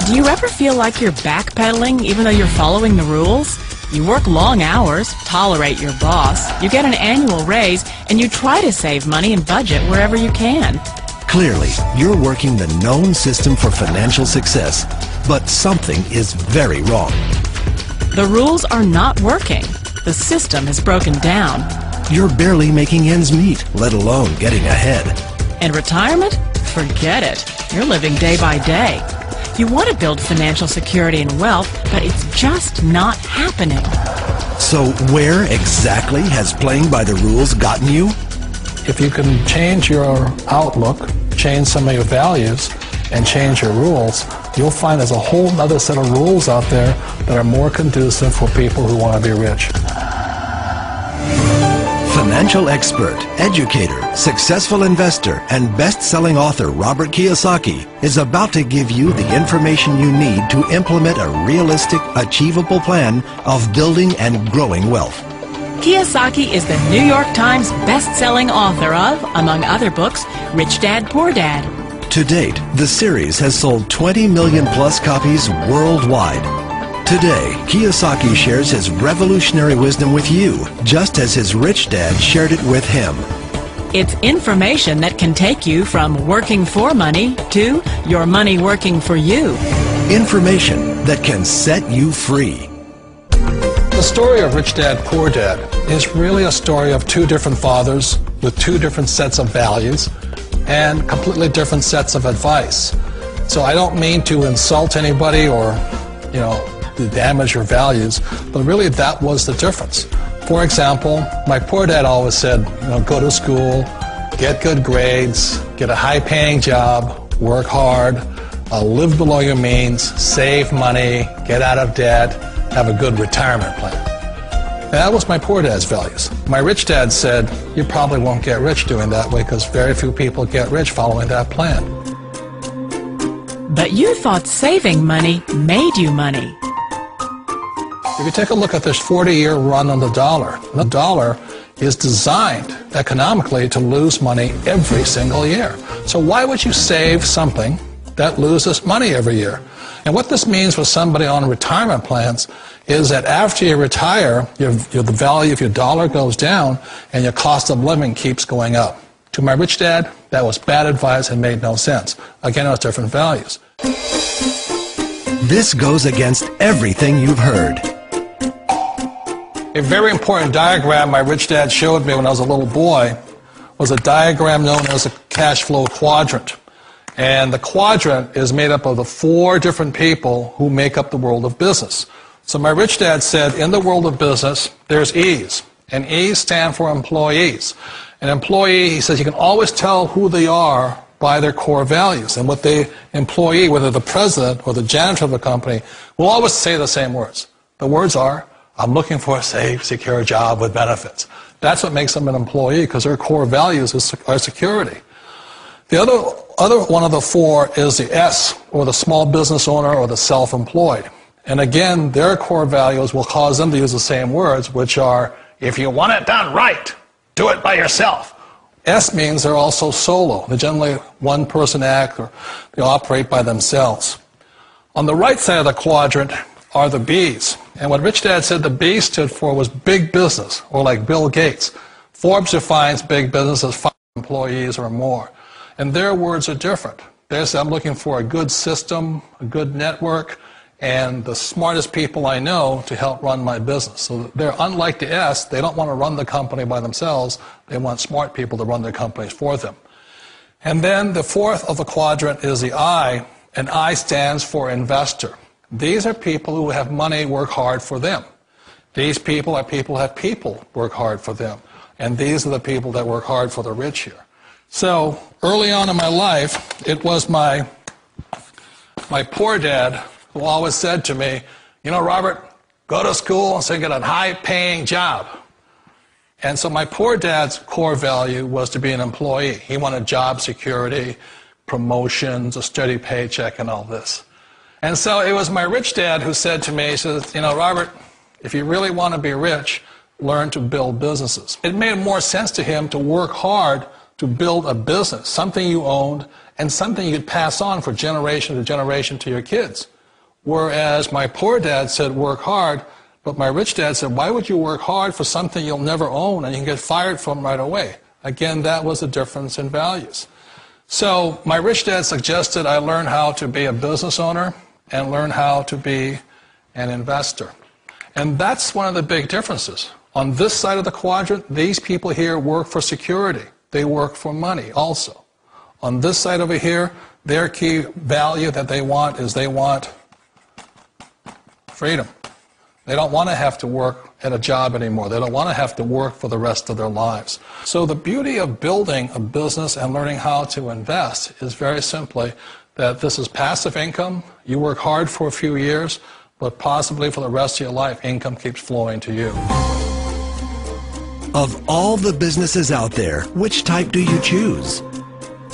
Do you ever feel like you're backpedaling even though you're following the rules? You work long hours, tolerate your boss, you get an annual raise, and you try to save money and budget wherever you can. Clearly, you're working the known system for financial success, but something is very wrong. The rules are not working. The system has broken down. You're barely making ends meet, let alone getting ahead. And retirement? Forget it. You're living day by day. You want to build financial security and wealth, but it's just not happening. So where exactly has playing by the rules gotten you? If you can change your outlook, change some of your values, and change your rules, you'll find there's a whole other set of rules out there that are more conducive for people who want to be rich. Financial expert, educator, successful investor, and best-selling author Robert Kiyosaki is about to give you the information you need to implement a realistic, achievable plan of building and growing wealth. Kiyosaki is the New York Times best-selling author of, among other books, Rich Dad, Poor Dad. To date, the series has sold 20 million plus copies worldwide. Today, Kiyosaki shares his revolutionary wisdom with you, just as his rich dad shared it with him. It's information that can take you from working for money to your money working for you. Information that can set you free. The story of Rich Dad, Poor Dad is really a story of two different fathers with two different sets of values and completely different sets of advice. So I don't mean to insult anybody or, to damage your values, but really that was the difference. For example, my poor dad always said, go to school, get good grades, get a high-paying job, work hard, live below your means, save money, get out of debt, have a good retirement plan. That was my poor dad's values. My rich dad said, you probably won't get rich doing that way because very few people get rich following that plan. But you thought saving money made you money. If you take a look at this 40-year run on the dollar is designed economically to lose money every single year. So why would you save something that loses money every year? And what this means for somebody on retirement plans is that after you retire, the value of your dollar goes down and your cost of living keeps going up. To my rich dad, that was bad advice and made no sense. Again, it was different values. This goes against everything you've heard. A very important diagram my rich dad showed me when I was a little boy was a diagram known as a cash flow quadrant. And the quadrant is made up of the four different people who make up the world of business. So my rich dad said, in the world of business, there's E's. And E's stand for employees. An employee, he says, you can always tell who they are by their core values. And what the employee, whether the president or the janitor of the company, will always say the same words. The words are, I'm looking for a safe, secure job with benefits. That's what makes them an employee, because their core values are security. The other one of the four is the S, or the small business owner or the self-employed. And again, their core values will cause them to use the same words, which are, if you want it done right, do it by yourself. S means they're also solo. They're generally one-person act, or they operate by themselves. On the right side of the quadrant are the B's. And what Rich Dad said the B stood for was big business, or like Bill Gates. Forbes defines big business as 5 employees or more. And their words are different. They say, I'm looking for a good system, a good network, and the smartest people I know to help run my business. So they're unlike the S. They don't want to run the company by themselves. They want smart people to run their companies for them. And then the fourth of the quadrant is the I, and I stands for investor. These are people who have money work hard for them. These people are people who have people work hard for them. And these are the people that work hard for the rich here. So early on in my life, it was my poor dad who always said to me, Robert, go to school and so you get a high-paying job. And so my poor dad's core value was to be an employee. He wanted job security, promotions, a steady paycheck, and all this. And so it was my rich dad who said to me, he says, Robert, if you really want to be rich, learn to build businesses. It made more sense to him to work hard to build a business, something you owned and something you could pass on for generation to generation to your kids. Whereas my poor dad said, work hard, but my rich dad said, why would you work hard for something you'll never own and you can get fired from right away? Again, that was a difference in values. So my rich dad suggested I learn how to be a business owner and learn how to be an investor. And that's one of the big differences. On this side of the quadrant, these people here work for security. They work for money also. On this side over here, their key value that they want is they want freedom. They don't want to have to work at a job anymore. They don't want to have to work for the rest of their lives. So the beauty of building a business and learning how to invest is very simply that this is passive income. You work hard for a few years, but possibly for the rest of your life, income keeps flowing to you. Of all the businesses out there, which type do you choose?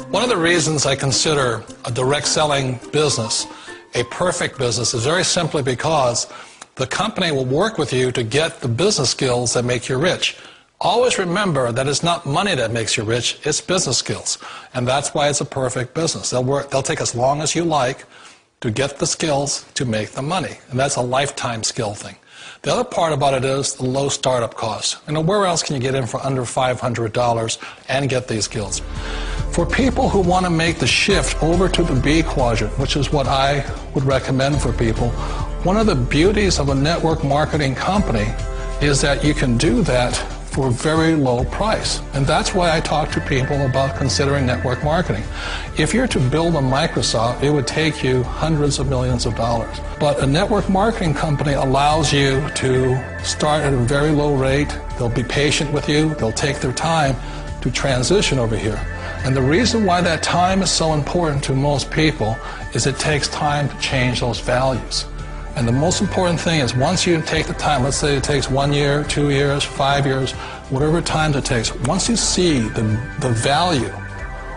One of the reasons I consider a direct selling business a perfect business is very simply because the company will work with you to get the business skills that make you rich. Always remember that it's not money that makes you rich, it's business skills. And that's why it's a perfect business. They'll take as long as you like to get the skills to make the money. And that's a lifetime skill thing. The other part about it is the low startup cost. You know, where else can you get in for under $500 and get these skills? For people who want to make the shift over to the B quadrant, which is what I would recommend for people, one of the beauties of a network marketing company is that you can do that for a very low price. And that's why I talk to people about considering network marketing. If you're to build a Microsoft, it would take you hundreds of millions of dollars. But a network marketing company allows you to start at a very low rate. They'll be patient with you. They'll take their time to transition over here. And the reason why that time is so important to most people is it takes time to change those values. And the most important thing is once you take the time, let's say it takes 1 year, 2 years, 5 years, whatever time it takes, once you see the value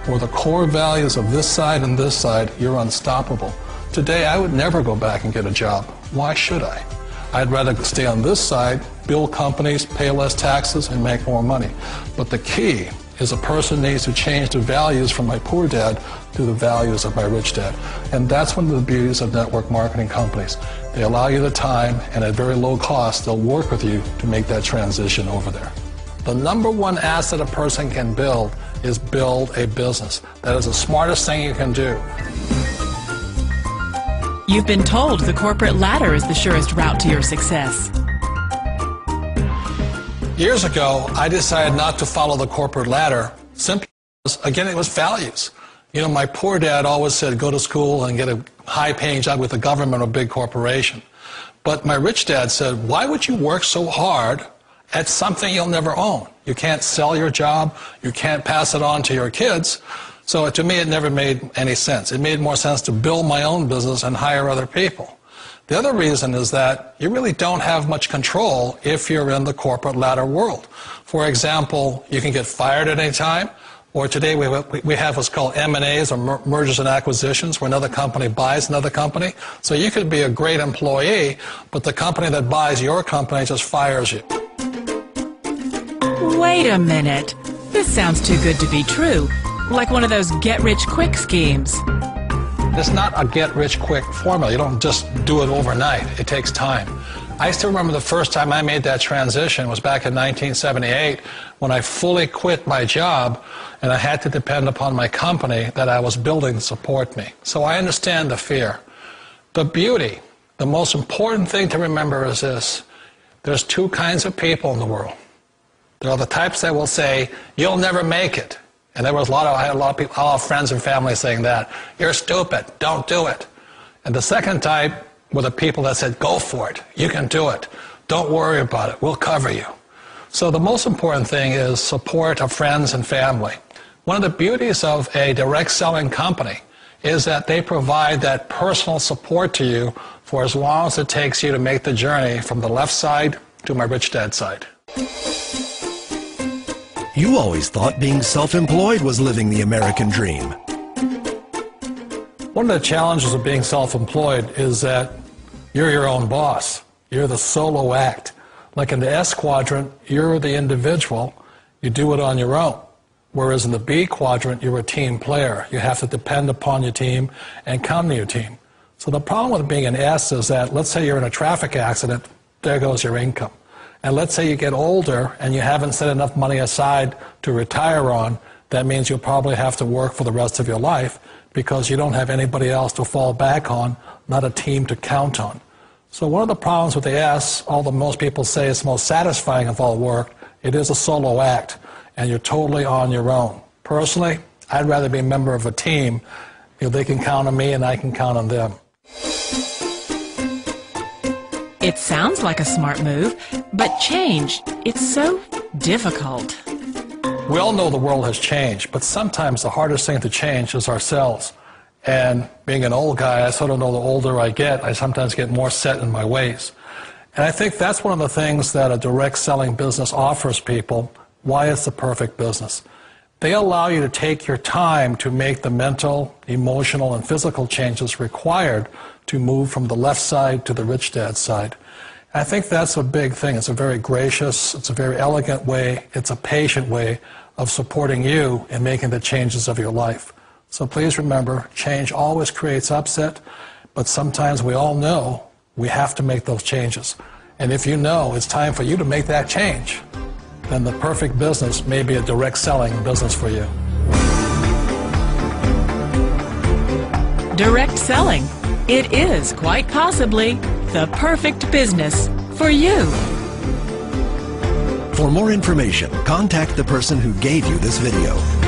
or the core values of this side and this side, you're unstoppable. Today, I would never go back and get a job. Why should I? I'd rather stay on this side, build companies, pay less taxes, and make more money. But the key is a person needs to change the values from my poor dad to the values of my rich dad. And that's one of the beauties of network marketing companies. They allow you the time, and at very low cost, they'll work with you to make that transition over there. The number one asset a person can build is build a business. That is the smartest thing you can do. You've been told the corporate ladder is the surest route to your success. Years ago, I decided not to follow the corporate ladder simply because, again, it was values. You know, my poor dad always said, go to school and get a high-paying job with the government or big corporation. But my rich dad said, why would you work so hard at something you'll never own? You can't sell your job. You can't pass it on to your kids. So to me, it never made any sense. It made more sense to build my own business and hire other people. The other reason is that you really don't have much control if you're in the corporate ladder world. For example, you can get fired at any time, or today we have what's called M&As, or mergers and acquisitions, where another company buys another company. So you could be a great employee, but the company that buys your company just fires you. Wait a minute. This sounds too good to be true. Like one of those get-rich-quick schemes. It's not a get-rich-quick formula. You don't just do it overnight. It takes time. I still remember the first time I made that transition was back in 1978 when I fully quit my job and I had to depend upon my company that I was building to support me. So I understand the fear. The beauty, the most important thing to remember is this. There's two kinds of people in the world. There are the types that will say, you'll never make it. And there was I had a lot of people, a lot of friends and family saying that. You're stupid, don't do it. And the second type were the people that said, go for it, you can do it. Don't worry about it, we'll cover you. So the most important thing is support of friends and family. One of the beauties of a direct selling company is that they provide that personal support to you for as long as it takes you to make the journey from the left side to my rich dad side. You always thought being self-employed was living the American dream. One of the challenges of being self-employed is that you're your own boss. You're the solo act. Like in the S quadrant, you're the individual. You do it on your own. Whereas in the B quadrant, you're a team player. You have to depend upon your team and count on your team. So the problem with being an S is that, let's say you're in a traffic accident, there goes your income. And let's say you get older and you haven't set enough money aside to retire on, that means you'll probably have to work for the rest of your life because you don't have anybody else to fall back on, not a team to count on. So one of the problems with the S, although most people say it's most satisfying of all work, it is a solo act, and you're totally on your own. Personally, I'd rather be a member of a team. You know, they can count on me and I can count on them. It sounds like a smart move, but change, it's so difficult. We all know the world has changed, but sometimes the hardest thing to change is ourselves. And being an old guy, I sort of know the older I get, I sometimes get more set in my ways. And I think that's one of the things that a direct selling business offers people, why it's the perfect business. They allow you to take your time to make the mental, emotional, and physical changes required to move from the left side to the rich dad side. I think that's a big thing. It's a very gracious, it's a very elegant way, it's a patient way of supporting you in making the changes of your life. So please remember, change always creates upset, but sometimes we all know we have to make those changes. And if you know it's time for you to make that change, then the perfect business may be a direct selling business for you. Direct selling. It is quite possibly the perfect business for you. For more information, contact the person who gave you this video.